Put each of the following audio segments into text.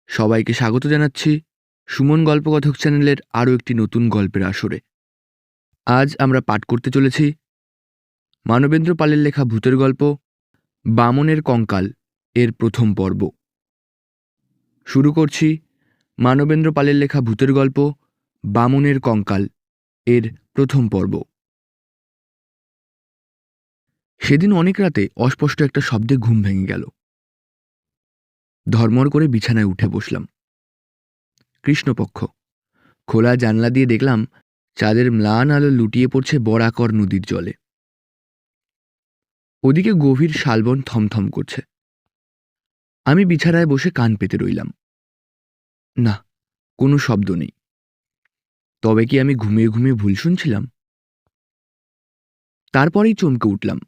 সবাইকে স্বাগত জানাচ্ছি সুমন গল্পকথক চ্যানেলের আরও একটি নতুন গল্পের আসরে। আজ আমরা পাঠ করতে চলেছি মানবেন্দ্র পালের লেখা ভূতের গল্প বামনের কঙ্কাল এর প্রথম পর্ব। শুরু করছি মানবেন্দ্র পালের লেখা ভূতের গল্প বামনের কঙ্কাল এর প্রথম পর্ব। সেদিন অনেক রাতে অস্পষ্ট একটা শব্দে ঘুম ভেঙে গেল। ধর্মর করে বিছানায় উঠে বসলাম। কৃষ্ণপক্ষ। খোলা জানলা দিয়ে দেখলাম চাঁদের ম্লান আলো লুটিয়ে পড়ছে বরাকর নদীর জলে। ওদিকে গভীর শালবন থমথম করছে। আমি বিছানায় বসে কান পেতে রইলাম। না, কোনো শব্দ নেই। তবে কি আমি ঘুমিয়ে ঘুমিয়ে ভুল শুনছিলাম? তারপরেই চমকে উঠলাম।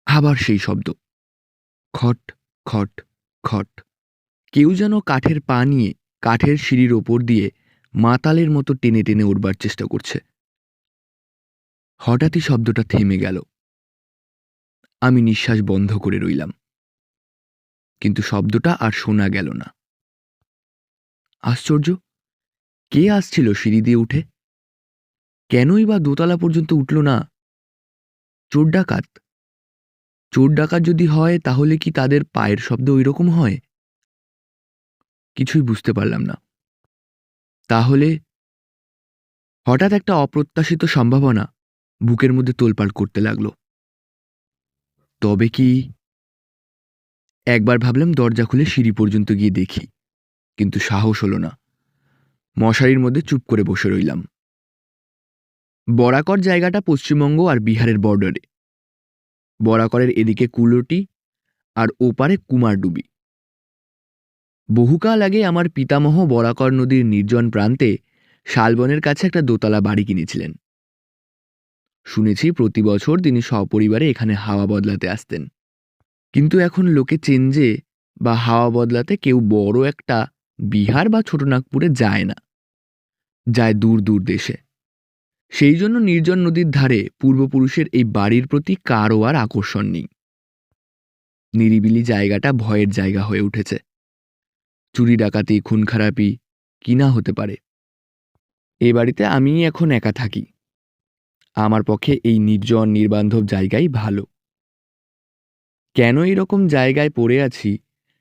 আবার সেই শব্দ, খট খট খট। কেউ যেন কাঠের পা নিয়ে কাঠের সিঁড়ির ওপর দিয়ে মাতালের মতো টেনে টেনে উঠবার চেষ্টা করছে। হঠাৎই শব্দটা থেমে গেল। আমি নিঃশ্বাস বন্ধ করে রইলাম, কিন্তু শব্দটা আর শোনা গেল না। আশ্চর্য, কে আসছিল সিঁড়ি দিয়ে উঠে? কেনই বা দোতলা পর্যন্ত উঠল না? চোর ডাকাত? চোর ডাকাত যদি হয় তাহলে কি তাদের পায়ের শব্দ ওই রকম হয়? কিছুই বুঝতে পারলাম না। তাহলে হঠাৎ একটা অপ্রত্যাশিত সম্ভাবনা বুকের মধ্যে তোলপাড় করতে লাগলো। তবে কি? একবার ভাবলাম দরজা খুলে সিঁড়ি পর্যন্ত গিয়ে দেখি, কিন্তু সাহস হলো না। মশারির মধ্যে চুপ করে বসে রইলাম। বরাকর জায়গাটা পশ্চিমবঙ্গ আর বিহারের বর্ডারে। বরাকরের এদিকে কুলটি আর ওপারে কুমারডুবি। বহুকাল আগে আমার পিতামহ বরাকর নদীর নির্জন প্রান্তে শালবনের কাছে একটা দোতলা বাড়ি কিনেছিলেন। শুনেছি প্রতি বছর তিনি সপরিবারে এখানে হাওয়া বদলাতে আসতেন। কিন্তু এখন লোকে চেঞ্জে বা হাওয়া বদলাতে কেউ বড় একটা বিহার বা ছোটনাগপুরে যায় না, যায় দূর দূর দেশে। সেই জন্য নির্জন নদীর ধারে পূর্বপুরুষের এই বাড়ির প্রতি কারও আর আকর্ষণ নেই। নিরিবিলি জায়গাটা ভয়ের জায়গা হয়ে উঠেছে। চুরি ডাকাতি খুন খারাপি কি না হতে পারে। এ বাড়িতে আমিই এখন একা থাকি। আমার পক্ষে এই নির্জন নির্বান্ধব জায়গাই ভালো। কেন এরকম জায়গায় পড়ে আছি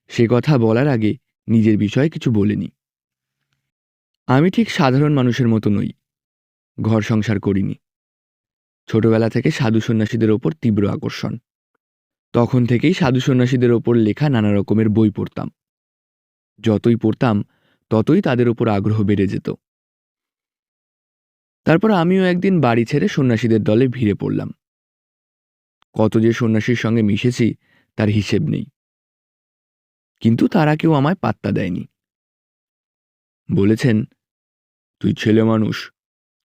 সে কথা বলার আগে নিজের বিষয়ে কিছু বলিনি। আমি ঠিক সাধারণ মানুষের মতো নই। ঘর সংসার করিনি। ছোটবেলা থেকে সাধু সন্ন্যাসীদের ওপর তীব্র আকর্ষণ। তখন থেকেই সাধু সন্ন্যাসীদের ওপর লেখা নানা রকমের বই পড়তাম। যতই পড়তাম ততই তাদের ওপর আগ্রহ বেড়ে যেত। তারপর আমিও একদিন বাড়ি ছেড়ে সন্ন্যাসীদের দলে ভিড়ে পড়লাম। কত যে সন্ন্যাসীর সঙ্গে মিশেছি তার হিসেব নেই। কিন্তু তারা কেউ আমায় পাত্তা দেয়নি। বলেছেন, তুই ছেলে মানুষ,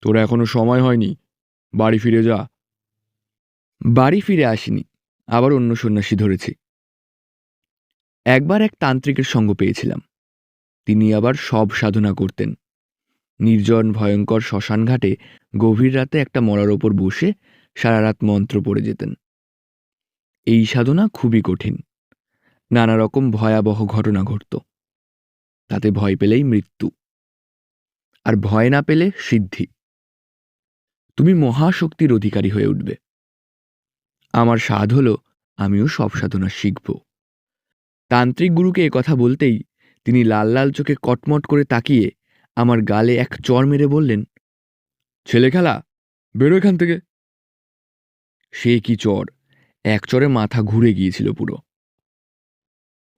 তোর এখনো সময় হয়নি, বাড়ি ফিরে যা। বাড়ি ফিরে আসিনি, আবার অন্য সন্ন্যাসী ধরেছি। একবার এক তান্ত্রিকের সঙ্গ পেয়েছিলাম। তিনি আবার সব সাধনা করতেন। নির্জন ভয়ঙ্কর শ্মশান ঘাটে গভীর রাতে একটা মরার ওপর বসে সারা রাত মন্ত্র পড়ে যেতেন। এই সাধনা খুবই কঠিন। নানা রকম ভয়াবহ ঘটনা ঘটত। তাতে ভয় পেলেই মৃত্যু, আর ভয় না পেলে সিদ্ধি। তুমি মহাশক্তির অধিকারী হয়ে উঠবে। আমার সাধ হলো আমিও সব সাধনা শিখব। তান্ত্রিক গুরুকে কথা বলতেই তিনি লাল লাল চোখে কটমট করে তাকিয়ে আমার গালে এক চড় মেরে বললেন, ছেলে খেলা, বেরো এখান থেকে। সে কি চড়! এক চড়ে মাথা ঘুরে গিয়েছিল পুরো।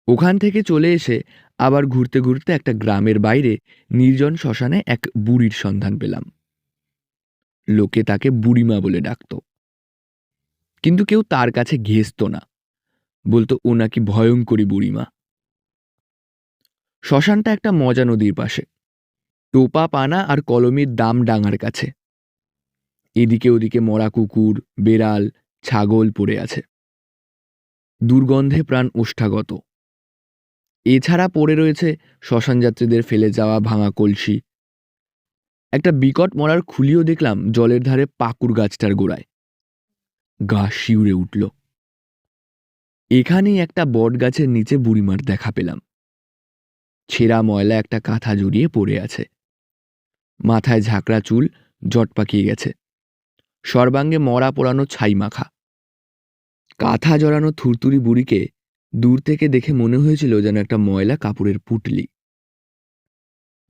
ওখান থেকে চলে এসে আবার ঘুরতে ঘুরতে একটা গ্রামের বাইরে নির্জন শ্মশানে এক বুড়ির সন্ধান পেলাম। লোকে তাকে বুড়িমা বলে ডাকত, কিন্তু কেউ তার কাছে ঘেঁষত না। বলতো ও নাকি ভয়ঙ্করী বুড়িমা। শ্মশানটা একটা মজা নদীর পাশে, টোপা পানা আর কলমির দাম ডাঙার কাছে। এদিকে ওদিকে মরা কুকুর, বেড়াল, ছাগল পড়ে আছে। দুর্গন্ধে প্রাণ ওষ্ঠাগত। এছাড়া পড়ে রয়েছে শ্মশান যাত্রীদের ফেলে যাওয়া ভাঙা কলসি। একটা বিকট মরার খুলিও দেখলাম জলের ধারে পাকুর গাছটার গোড়ায়। গা শিউরে উঠল। এখানেই একটা বট গাছের নিচে বুড়িমার দেখা পেলাম। ছেঁড়া ময়লা একটা কাঁথা জড়িয়ে পড়ে আছে। মাথায় ঝাঁকড়া চুল জট পাকিয়ে গেছে, সর্বাঙ্গে মরা পোড়ানো ছাই মাখা। কাঁথা জড়ানো থুরথুরি বুড়িকে দূর থেকে দেখে মনে হয়েছিল যেন একটা ময়লা কাপড়ের পুটলি।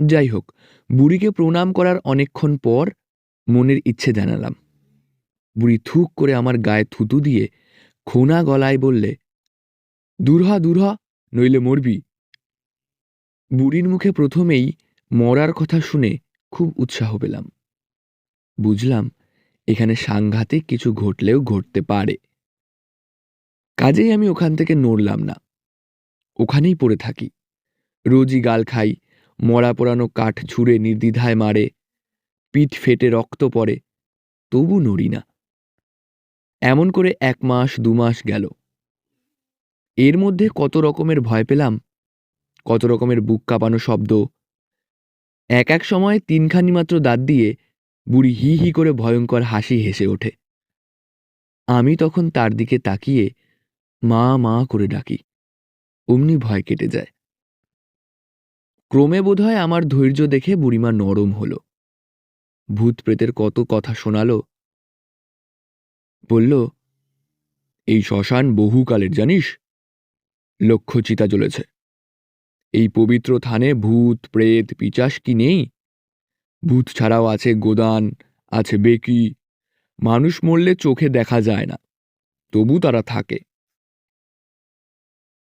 যাই হোক, বুড়িকে প্রণাম করার অনেকক্ষণ পর মনের ইচ্ছে জানালাম। বুড়ি থুক করে আমার গায়ে থুতু দিয়ে খোনা গলায় বললে, দূর হ দূর হ, নইলে মরবি। বুড়ির মুখে প্রথমেই মরার কথা শুনে খুব উৎসাহ পেলাম। বুঝলাম এখানে সাংঘাতিক কিছু ঘটলেও ঘটতে পারে। কাজেই আমি ওখান থেকে নড়লাম না, ওখানেই পড়ে থাকি। রোজই গাল খাই, মরা পোড়ানো কাঠ ছুঁড়ে নির্দ্বিধায় মারে, পিঠ ফেটে রক্ত পড়ে, তবু নড়ি না। এমন করে 1 মাস 2 মাস গেল। এর মধ্যে কত রকমের ভয় পেলাম, কত রকমের বুক কাঁপানো শব্দ। এক সময় 3খানি মাত্র দাঁত দিয়ে বুড়ি হি হি করে ভয়ঙ্কর হাসি হেসে ওঠে। আমি তখন তার দিকে তাকিয়ে মা মা করে ডাকি, অমনি ভয় কেটে যায়। ক্রমে বোধহয় আমার ধৈর্য দেখে বুড়িমা নরম হলো। ভূত প্রেতের কত কথা শোনালো। বলল, এই শ্মশান বহুকালের জানিস, লক্ষ চিতা জ্বলেছে। এই পবিত্র থানে ভূত প্রেত পিচাস কি নেই? ভূত ছাড়াও আছে গোদান, আছে বেকি। মানুষ মরলে চোখে দেখা যায় না, তবু তারা থাকে।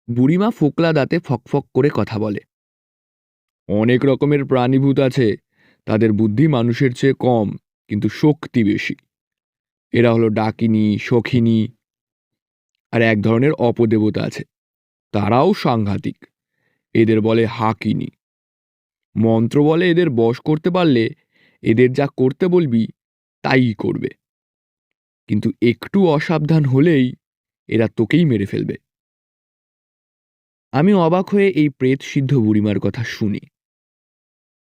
বুড়িমা ফোকলা দাঁতে ফকফক করে কথা বলে। অনেক রকমের প্রাণীভূত আছে, তাদের বুদ্ধি মানুষের চেয়ে কম, কিন্তু শক্তি বেশি। এরা হলো ডাকিনী, সখিনী। আর এক ধরনের অপদেবতা আছে, তারাও সাংঘাতিক। এদের বলে হাকিনী। মন্ত্র বলে এদের বশ করতে পারলে এদের যা করতে বলবি তাই করবে, কিন্তু একটু অসাবধান হলেই এরা তোকেই মেরে ফেলবে। আমি অবাক হয়ে এই প্রেত সিদ্ধ বুড়িমার কথা শুনি।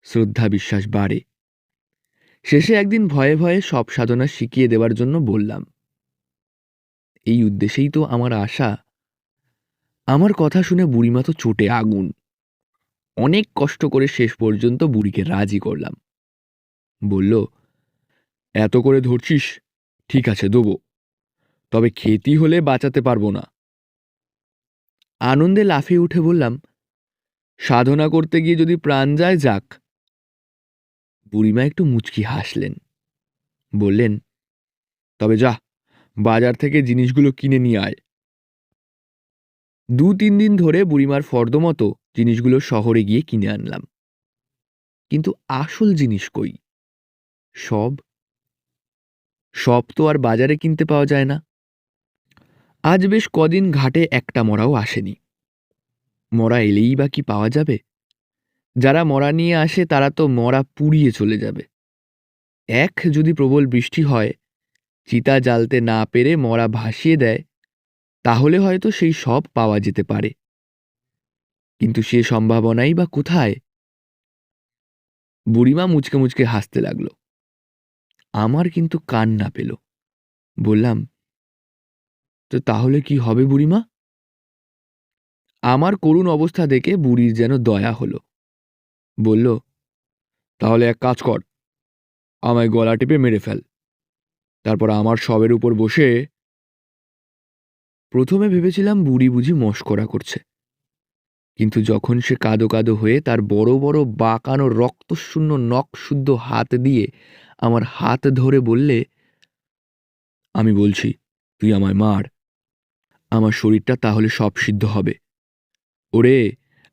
শ্রদ্ধা বিশ্বাস বাড়ে। শেষে একদিন ভয়ে ভয়ে সব সাধনা শিখিয়ে দেওয়ার জন্য বললাম। এই উদ্দেশ্যেই তো আমার আশা। আমার কথা শুনে বুড়িমা তো চোটে আগুন। অনেক কষ্ট করে শেষ পর্যন্ত বুড়িকে রাজি করলাম। বলল, এত করে ধরছিস, ঠিক আছে দেবো, তবে খেতি হলে বাঁচাতে পারবো না। আনন্দে লাফিয়ে উঠে বললাম, সাধনা করতে গিয়ে যদি প্রাণ যায় যাক। বুড়িমা একটু মুচকি হাসলেন, বললেন, তবে যা, বাজার থেকে জিনিসগুলো কিনে নিয়ে আয়। 2-3 দিন ধরে বুড়িমার ফর্দমতো জিনিসগুলো শহরে গিয়ে কিনে আনলাম, কিন্তু আসল জিনিস কই? সব সব তো আর বাজারে কিনতে পাওয়া যায় না। আজ বেশ কদিন ঘাটে একটা মরাও আসেনি। মরা এলেই বা কি পাওয়া যাবে? যারা মরা নিয়ে আসে তারা তো মরা পুড়িয়ে চলে যাবে। যদি প্রবল বৃষ্টি হয়, চিতা জ্বালতে না পেরে মরা ভাসিয়ে দেয়, তাহলে হয়তো সেই সব পাওয়া যেতে পারে, কিন্তু সে সম্ভাবনাই বা কোথায়? বুড়িমা মুচকে মুচকে হাসতে লাগলো। আমার কিন্তু কান্না পেল। বললাম, তো তাহলে কি হবে বুড়িমা? আমার করুণ অবস্থা দেখে বুড়ির যেন দয়া হলো। বলল, তাহলে এক কাজ কর, আমায় গলা টিপে মেরে ফেল, তারপর আমার শবের উপর বসে। প্রথমে ভেবেছিলাম বুড়ি বুঝি মশকরা করছে, কিন্তু যখন সে কাদো কাদো হয়ে তার বড় বড় বাঁকানো রক্তশূন্য নখ শুদ্ধ হাত দিয়ে আমার হাত ধরে বললে, আমি বলছি তুই আমায় মার, আমার শরীরটা তাহলে সব সিদ্ধ হবে। ওরে,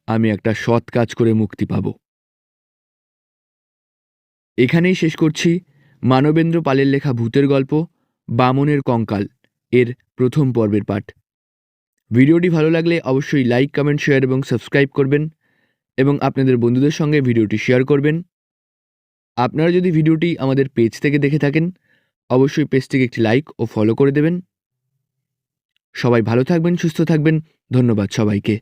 আমি একটা সৎ কাজ করে মুক্তি পাব। এখানেই শেষ করছি মানবেন্দ্র পালের লেখা ভূতের গল্প বামনের কঙ্কাল এর প্রথম পর্বের পাঠ। ভিডিওটি ভালো লাগলে অবশ্যই লাইক, কমেন্ট, শেয়ার এবং সাবস্ক্রাইব করবেন, এবং আপনাদের বন্ধুদের সঙ্গে ভিডিওটি শেয়ার করবেন। আপনারা যদি ভিডিওটি আমাদের পেজ থেকে দেখে থাকেন, অবশ্যই পেজটিকে একটি লাইক ও ফলো করে দেবেন। সবাই ভালো থাকবেন, সুস্থ থাকবেন। ধন্যবাদ সবাইকে।